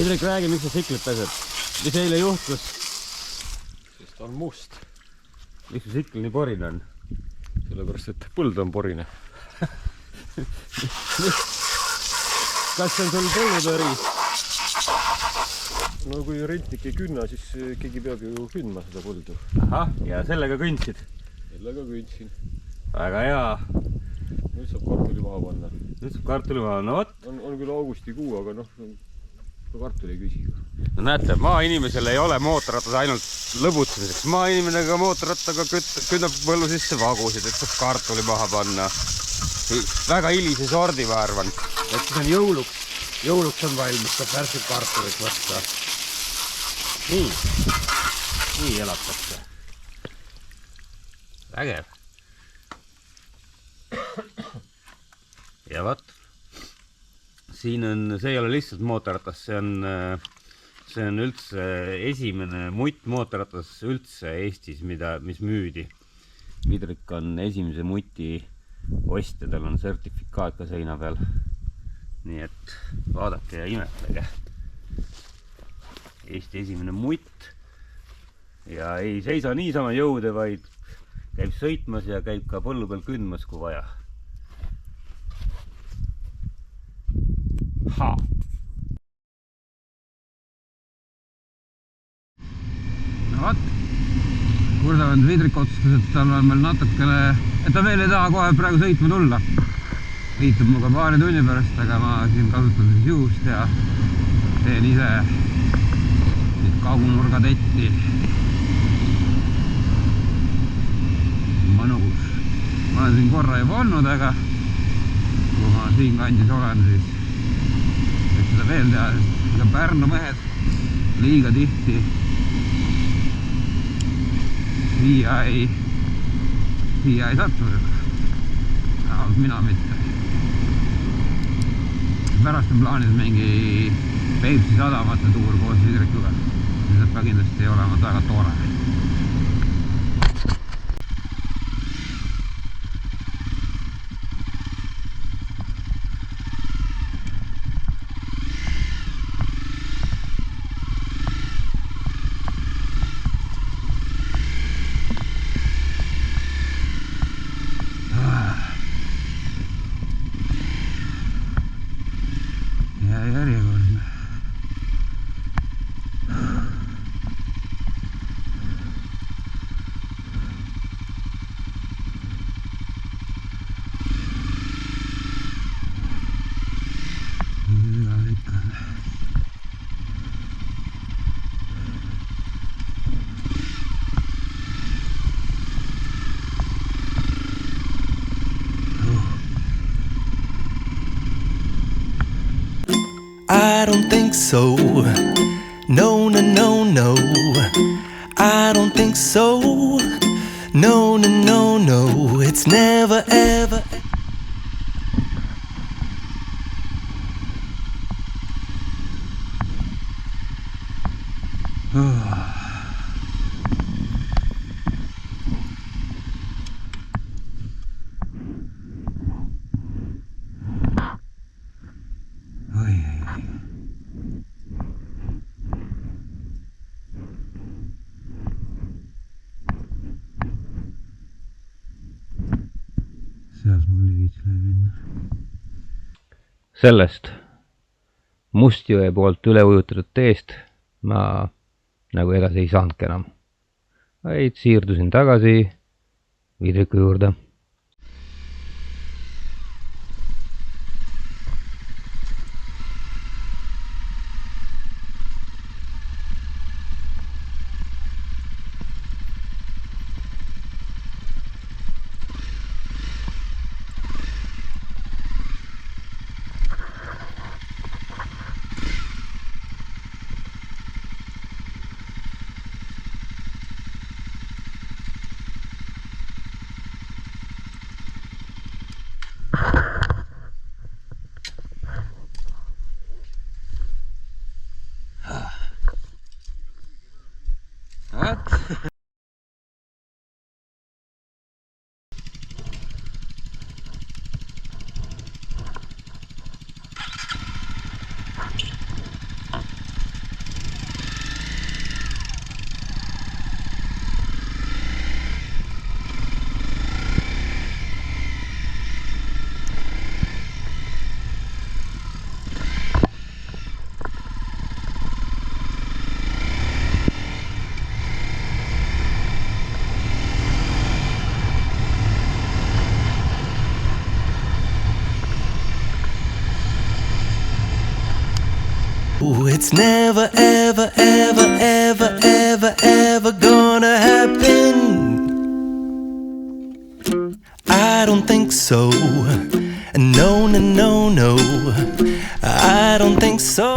Indrek, räägi, miks sa tsiklit pesed? Mis eile juhtus? Sest ta on must. Miks su tsikl nii porine on? Sellepärast, et põld on porine. Kas see on sul põllutõri? No kui rentnik ei künna, siis keegi peab ju kündma seda põldu. Ahah, ja sellega kündsid? Sellega kündsin. Väga hea. Nüüd saab kartuli maha panna. Nüüd saab kartuli maha, no vot. On küll augustikuu, aga noh, kartuli ei küsi. No näete, maainimesel ei ole mootorratas ainult lõbutsemiseks. Maainimene ka mootorrattaga künnab põllu sisse vagusid, et saab kartuli maha panna. Väga hilise sordi, ma arvan. Et siis on jõuluks. Jõuluks on valmis, saab värskid kartulit võtta. Nii elatakse. Vägev. Ja vat. Siin on, see ei ole lihtsalt mootorratas, see on üldse esimene mutt-mootorratas üldse Eestis, mis müüdi. Vidrik on esimese muti ostja, tal on sertifikaat ka seina peal. Nii et vaadake ja imetlege. Eesti esimene mutt. Ja ei seisa niisama jõude, vaid käib sõitmas ja käib ka põllu peal kündmas, kui vaja. Ha! No vaat, kurdavand Vidrik otsustas, et tal on veel natukene, et ta veel ei taha kohe praegu sõitma tulla. Liitub muga paari tunni pärast, aga ma siin kasutan siis juhust ja teen ise kaugunurga tetti. Mõnus. Ma olen siin korra juba olnud, aga kui ma siin kandis olen, siis võiks seda veel teha, sest ega Pärnu mehed liiga tihti siia ei satu. Vähemalt mina mitte. Pärast on plaanis mingi Peipsi sadamate tuur koos Vidrikuga. See saab ka kindlasti olema väga tore. Järjekordne. I don't think so. No, no, no, no. I don't think so. No, no, no, no. It's never, ever. Sellest Mustjõe poolt üle ujutatud teest ma nagu edasi ei saanudki enam, vaid siirdusin tagasi Vidriku juurde. it's never, ever, ever, ever, ever, ever gonna happen. I don't think so. No, no, no, no. I don't think so.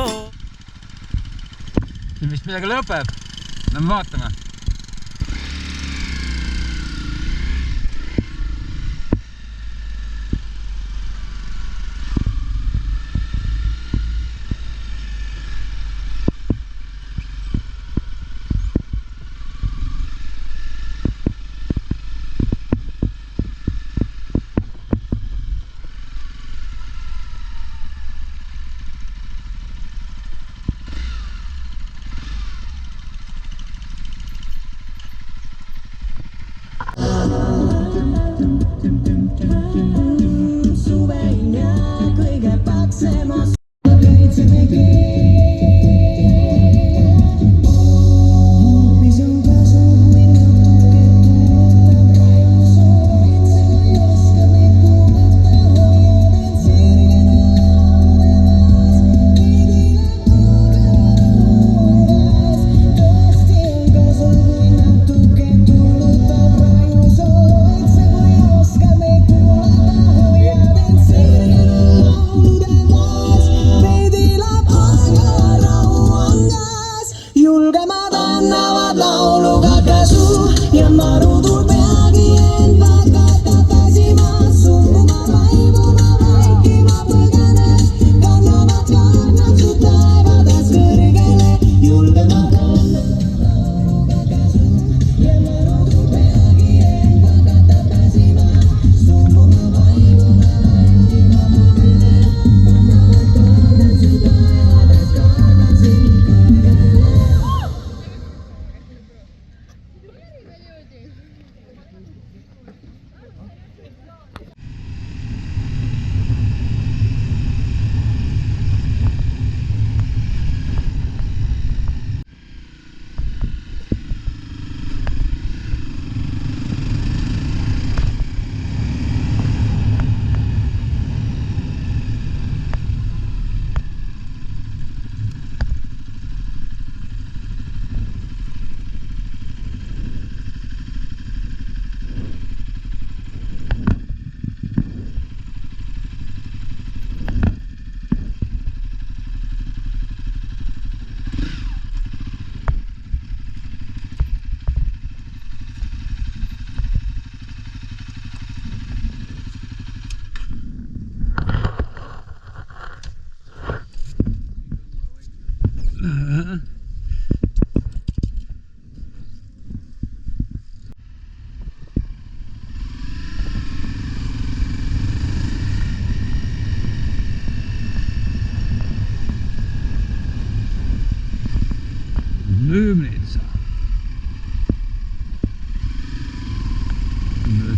Siin vist midagi lõpeb. Lähme vaatame. Löömnitsa.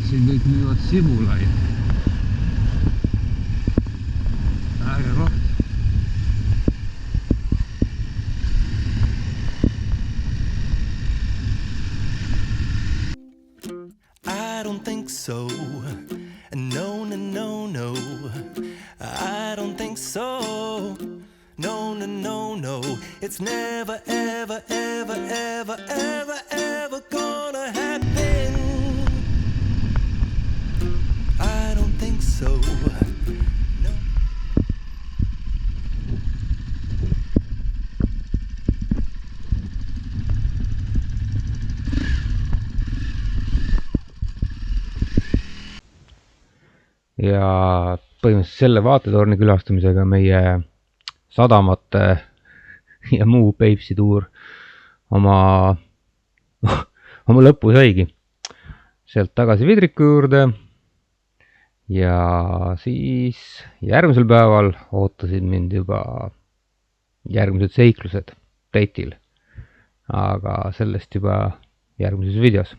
Siin kõik müüvad sibulaid. Äge koht. I don't think so. No, no, no, no. I don't think so. No, no, no, no. It's never, ever, ever, ever, ever, ever gonna happen. I don't think so. No. Ja põhimõtteliselt selle vaatetorni külastamisega meie sadamate ja muu Peipsi tuur oma lõpu saigi. Sealt tagasi Vidriku juurde ja siis järgmisel päeval ootasid mind juba järgmised seiklused Teitil. Aga sellest juba järgmises videos.